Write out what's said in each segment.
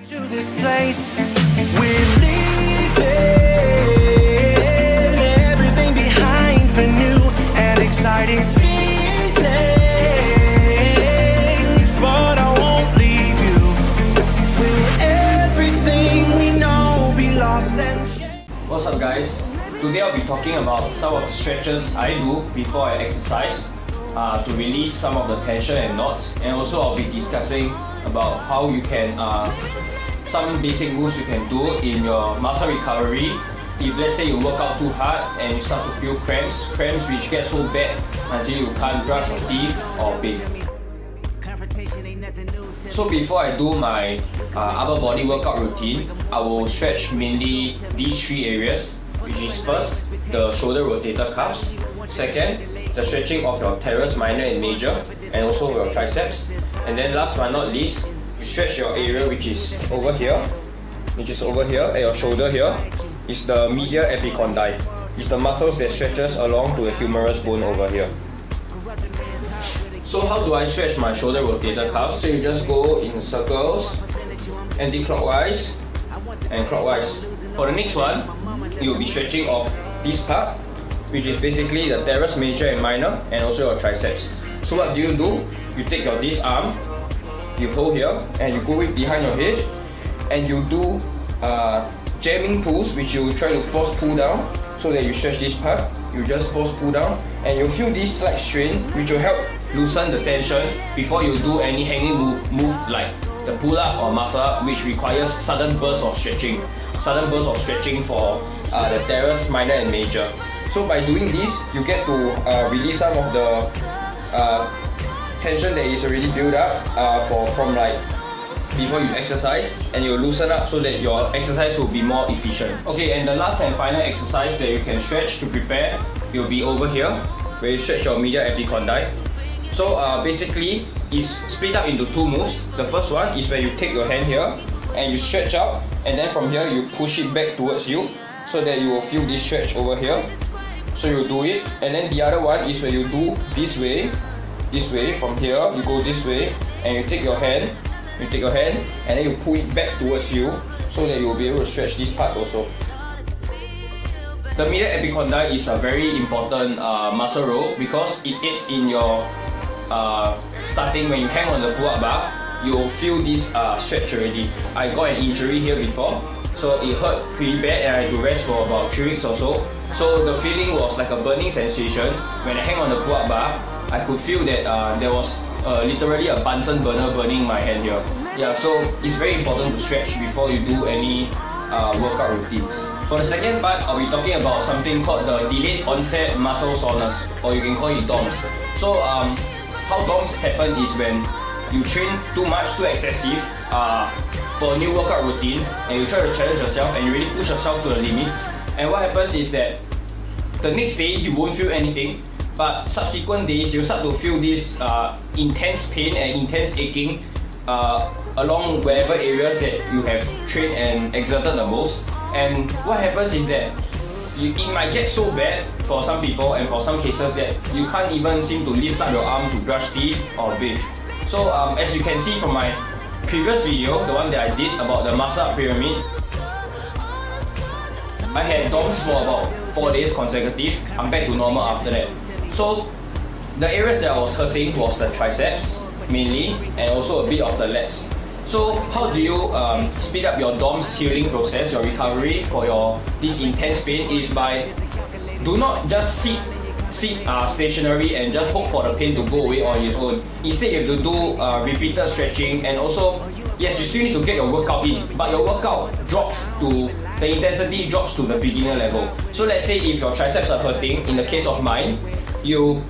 To this place, we're leaving everything behind for new and exciting feelings, but I won't leave you. Will everything we know be lost and changed? What's up guys? Today I'll be talking about some of the stretches I do before I exercise to release some of the tension and knots, and also I'll be discussing about how you can some basic moves you can do in your muscle recovery if let's say you work out too hard and you start to feel cramps which get so bad until you can't brush your teeth or bathe. So before I do my upper body workout routine, I will stretch mainly these three areas, which is first, the shoulder rotator cuffs, second, the stretching of your teres minor and major, and also your triceps, and then last but not least, you stretch your area which is over here at your shoulder here, is the medial epicondyle. It's the muscles that stretches along to the humerus bone over here. So how do I stretch my shoulder rotator cuffs? So you just go in circles, anti-clockwise and clockwise. For the next one, you'll be stretching off this part, which is basically the teres major and minor, and also your triceps. So what do? You take this arm, you hold here, and you go it behind your head, and you do jamming pulls, which you try to force pull down, so that you stretch this part. You just force pull down, and you feel this slight strain, which will help loosen the tension before you do any hanging move like the pull-up or muscle-up, which requires sudden burst of stretching for the teres minor and major. So by doing this, you get to release some of the tension that is already built up from like before you exercise, and you'll loosen up so that your exercise will be more efficient. Okay, and the last and final exercise that you can stretch to prepare will be over here, where you stretch your medial epicondyle. So basically, it's split up into two moves. The first one is where you take your hand here and you stretch out, and then from here you push it back towards you so that you will feel this stretch over here. So you do it, and then the other one is where you do this way, from here you go this way, and you take your hand, and then you pull it back towards you so that you will be able to stretch this part also. The medial epicondyle is a very important muscle role because it aids in your starting when you hang on the pull-up bar. You will feel this stretch already. I got an injury here before, so it hurt pretty bad and I had to rest for about 3 weeks or so. So the feeling was like a burning sensation. When I hang on the pull-up bar, I could feel that there was literally a Bunsen burner burning my hand here. Yeah, so it's very important to stretch before you do any workout routines. For the second part, I'll be talking about something called the Delayed Onset Muscle Soreness, or you can call it DOMS. So how DOMS happen is when you train too much, too excessive for a new workout routine, and you try to challenge yourself and you really push yourself to the limits. And what happens is that the next day you won't feel anything, but subsequent days you start to feel this intense pain and intense aching along wherever areas that you have trained and exerted the most. And what happens is that it might get so bad for some people and for some cases that you can't even seem to lift up your arm to brush teeth or bathe. So as you can see from my previous video, the one that I did about the muscle-up pyramid, I had DOMS for about 4 days consecutive. I'm back to normal after that. So the areas that I was hurting was the triceps mainly, and also a bit of the lats. So how do you speed up your DOMS healing process, your recovery for this intense pain, is by do not just sit stationary and just hope for the pain to go away on its own. Instead, you have to do repeated stretching, and also, yes, you still need to get your workout in, but your workout the intensity drops to the beginner level. So let's say if your triceps are hurting, in the case of mine, you,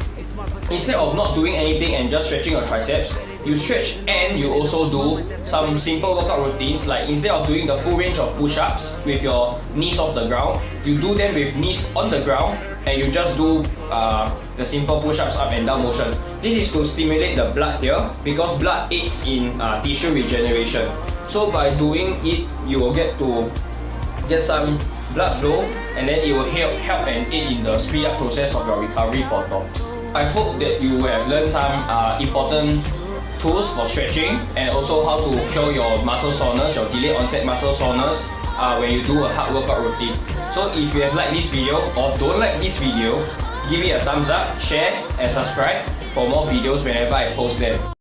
instead of not doing anything and just stretching your triceps, you stretch and you also do some simple workout routines, like instead of doing the full range of push-ups with your knees off the ground, you do them with knees on the ground, and you just do the simple push-ups up and down motion. This is to stimulate the blood here, because blood aids in tissue regeneration. So by doing it, you will get some blood flow, and then it will help and aid in the speed up process of your recovery for DOMS. I hope that you have learned some important tools for stretching and also how to cure your muscle soreness, your delayed onset muscle soreness when you do a hard workout routine. So if you have liked this video or don't like this video, give it a thumbs up, share and subscribe for more videos whenever I post them.